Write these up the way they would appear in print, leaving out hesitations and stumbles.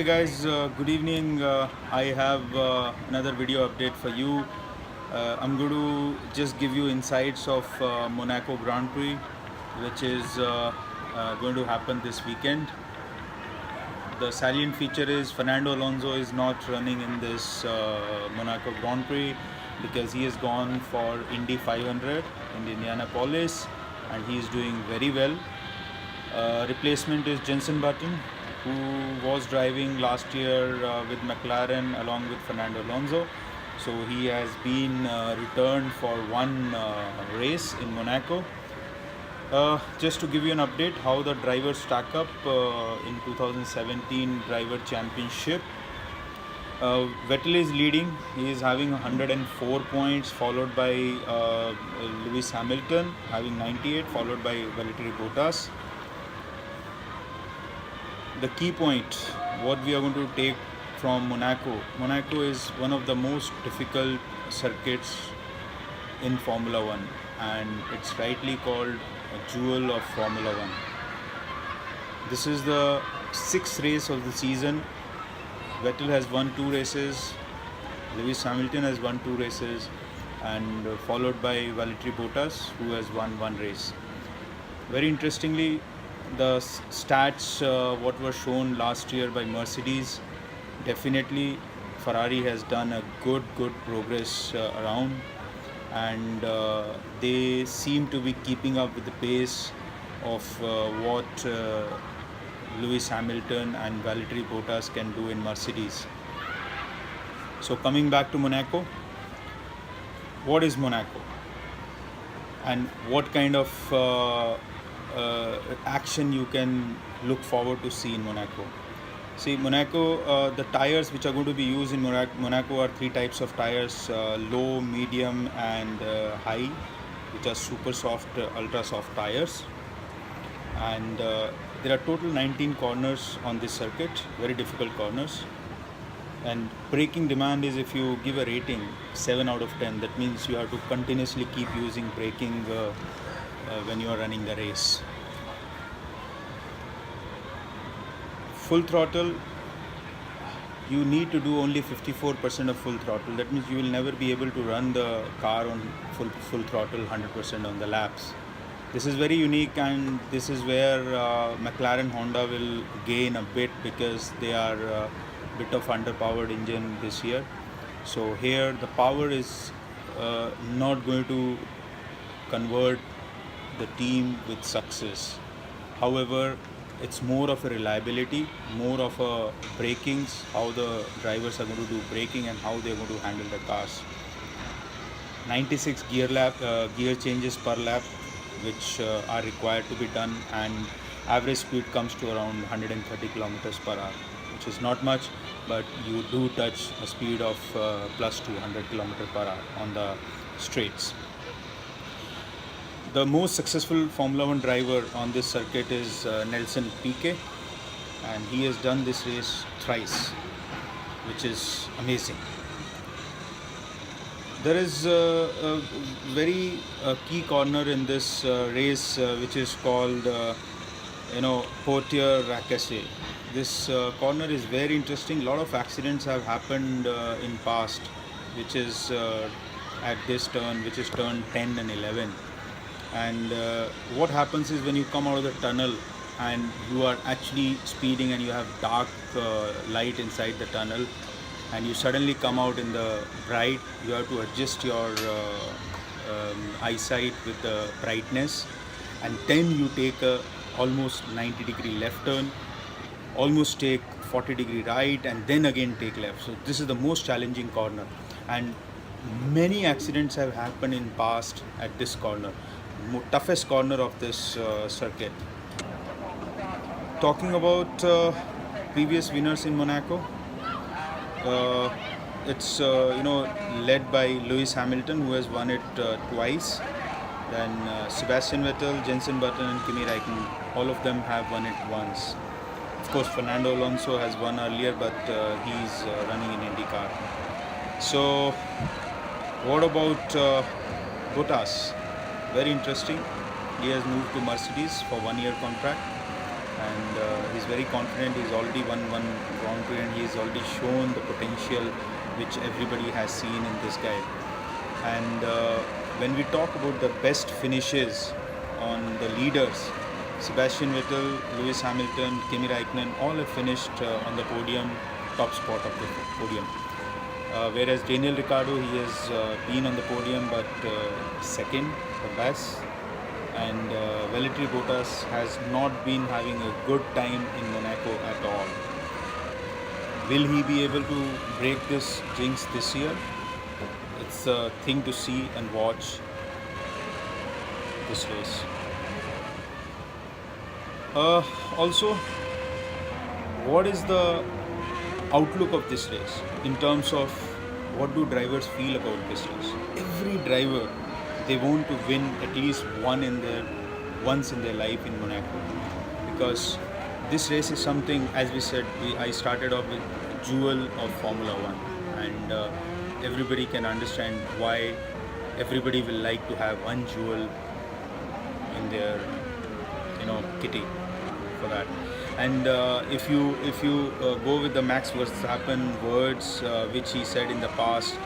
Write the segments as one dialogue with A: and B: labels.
A: guys, good evening. I have another video update for you. I'm going to just give you insights of Monaco Grand Prix, which is going to happen this weekend. The salient feature is Fernando Alonso is not running in this Monaco Grand Prix because he has gone for Indy 500 in Indianapolis and he is doing very well. Replacement is Jenson Button, who was driving last year with McLaren along with Fernando Alonso. So he has been returned for one race in Monaco. Just to give you an update how the drivers stack up in 2017 Driver Championship. Vettel is leading. He is having 104 points, followed by Lewis Hamilton having 98, followed by Valtteri Bottas. The key point, what we are going to take from Monaco. Monaco is one of the most difficult circuits in Formula 1 and it's rightly called a jewel of Formula 1. This is the 6th race of the season. Vettel has won 2 races, Lewis Hamilton has won 2 races, and followed by Valtteri Bottas, who has won 1 race. Very interestingly, the stats what were shown last year by Mercedes, definitely Ferrari has done a good progress around, and they seem to be keeping up with the pace of what Lewis Hamilton and Valtteri Bottas can do in Mercedes. So coming back to Monaco, what is Monaco and what kind of action you can look forward to see in Monaco? See, Monaco, the tires which are going to be used in Monaco are 3 types of tires, low, medium and high, which are super soft, ultra soft tires. And there are total 19 corners on this circuit, very difficult corners. And braking demand is, if you give a rating 7 out of 10, that means you have to continuously keep using braking when you are running the race. Full throttle, you need to do only 54% of full throttle. That means you will never be able to run the car on full throttle 100% on the laps. This is very unique, and this is where McLaren Honda will gain a bit because they are a bit of underpowered engine this year. So here the power is not going to convert the team with success. However, it's more of a reliability, more of a brakings, how the drivers are going to do braking and how they're going to handle the cars. 96 gear changes per lap, which are required to be done, and average speed comes to around 130 kilometers per hour, which is not much, but you do touch a speed of plus 200 kilometers per hour on the straights. The most successful Formula 1 driver on this circuit is Nelson Piquet, and he has done this race thrice, which is amazing. There is a very key corner in this race which is called Portier Racasse. This corner is very interesting. A lot of accidents have happened in past, which is at this turn, which is turn 10 and 11. And what happens is, when you come out of the tunnel and you are actually speeding and you have dark light inside the tunnel and you suddenly come out in the bright, you have to adjust your eyesight with the brightness, and then you take a almost 90-degree left turn, almost take 40-degree right, and then again take left. So this is the most challenging corner, and many accidents have happened in past at this corner. Toughest corner of this circuit. Talking about previous winners in Monaco, it's led by Lewis Hamilton, who has won it twice. Then Sebastian Vettel, Jenson Button and Kimi Räikkönen, all of them have won it once. Of course, Fernando Alonso has won earlier, but he's running in IndyCar. So what about Bottas? Very interesting. He has moved to Mercedes for 1-year contract. and he's very confident. He's already won one Grand Prix, and he's already shown the potential which everybody has seen in this guy. And when we talk about the best finishes on the leaders, Sebastian Vettel, Lewis Hamilton, Kimi Raikkonen, all have finished on the podium, top spot of the podium. Whereas Daniel Ricciardo, he has been on the podium but second, the best. And Valtteri Bottas has not been having a good time in Monaco at all. Will he be able to break this jinx this year? It's a thing to see and watch this race. Also, what is the outlook of this race in terms of what do drivers feel about this race? Every driver, they want to win at least once in their life in Monaco, because this race is something, as we said, I started off with jewel of Formula 1, and everybody can understand why everybody will like to have one jewel in their kitty for that. And if you go with the Max Verstappen words, which he said in the past,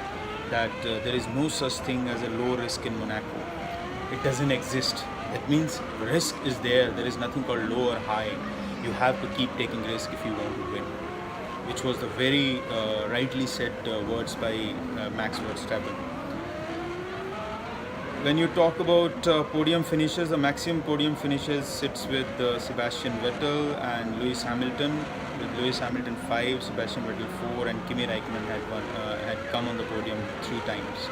A: that there is no such thing as a low risk in Monaco. It doesn't exist. That means risk is there. There is nothing called low or high. You have to keep taking risk if you want to win, which was the very rightly said words by Max Verstappen. When you talk about podium finishes, the maximum podium finishes sits with Sebastian Vettel and Lewis Hamilton. With Lewis Hamilton 5, Sebastian Vettel 4, and Kimi Raikkonen had come on the podium 3 times,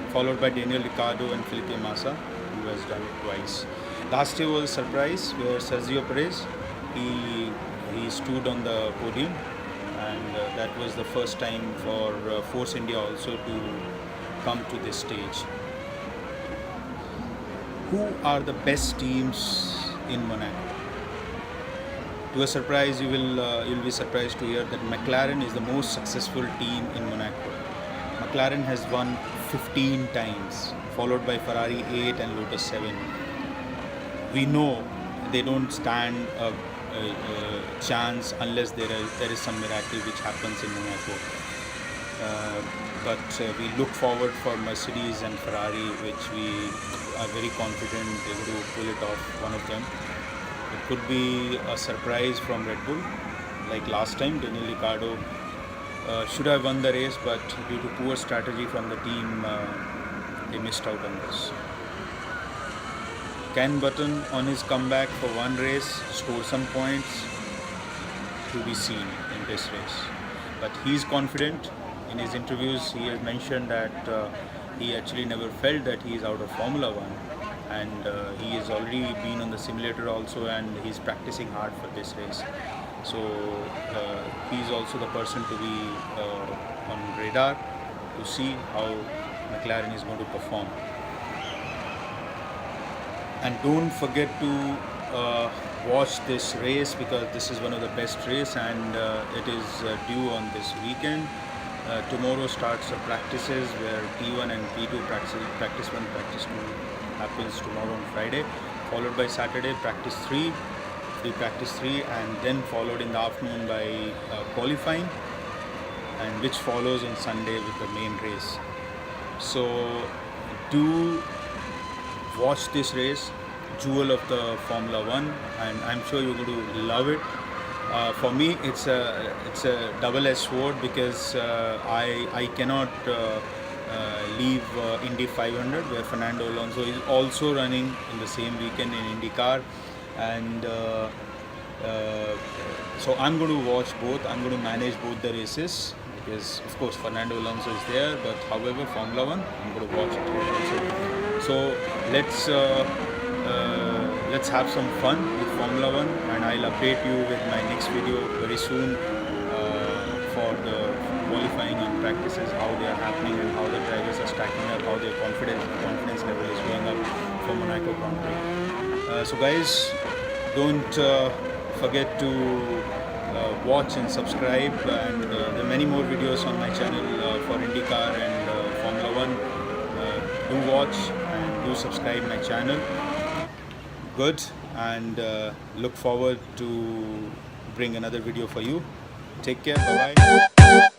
A: followed by Daniel Ricciardo and Felipe Massa, who has done it twice. Last year was a surprise where Sergio Perez he stood on the podium, and that was the first time for Force India also to come to this stage. Who are the best teams in Monaco? To a surprise, you'll be surprised to hear that McLaren is the most successful team in Monaco. McLaren has won 15 times, followed by Ferrari 8 and Lotus 7. We know they don't stand a chance unless there is some miracle which happens in Monaco. But we look forward for Mercedes and Ferrari, which we are very confident they will pull it off, one of them. It could be a surprise from Red Bull, like last time. Daniel Ricciardo should have won the race, but due to poor strategy from the team, they missed out on this. Can Button, on his comeback for one race, score some points? To be seen in this race. But he's confident. In his interviews, he has mentioned that he actually never felt that he is out of Formula 1. And he has already been on the simulator also, and he's practicing hard for this race. So he's also the person to be on radar to see how McLaren is going to perform. And don't forget to watch this race, because this is one of the best race, and it is due on this weekend. Tomorrow starts the practices where P1 and P2 practice 1, practice 2 happens tomorrow on Friday, followed by Saturday practice 3, practice 3, and then followed in the afternoon by qualifying, and which follows on Sunday with the main race. So do watch this race, jewel of the Formula 1, and I'm sure you're going to love it. For me, it's a double-edged sword, because I cannot leave Indy 500, where Fernando Alonso is also running in the same weekend in IndyCar, and so I'm going to watch both. I'm going to manage both the races, because of course Fernando Alonso is there, but however Formula 1, I'm going to watch it here also. So let's have some fun with Formula 1, and I'll update you with my next video very soon for the qualifying and practices, how they are happening and how the drivers are stacking up, how their confidence level is going up for Monaco Grand Prix. So guys, don't forget to watch and subscribe, and there are many more videos on my channel for IndyCar and Formula 1. Do watch and do subscribe my channel. Good, and look forward to bring another video for you. Take care. Bye bye.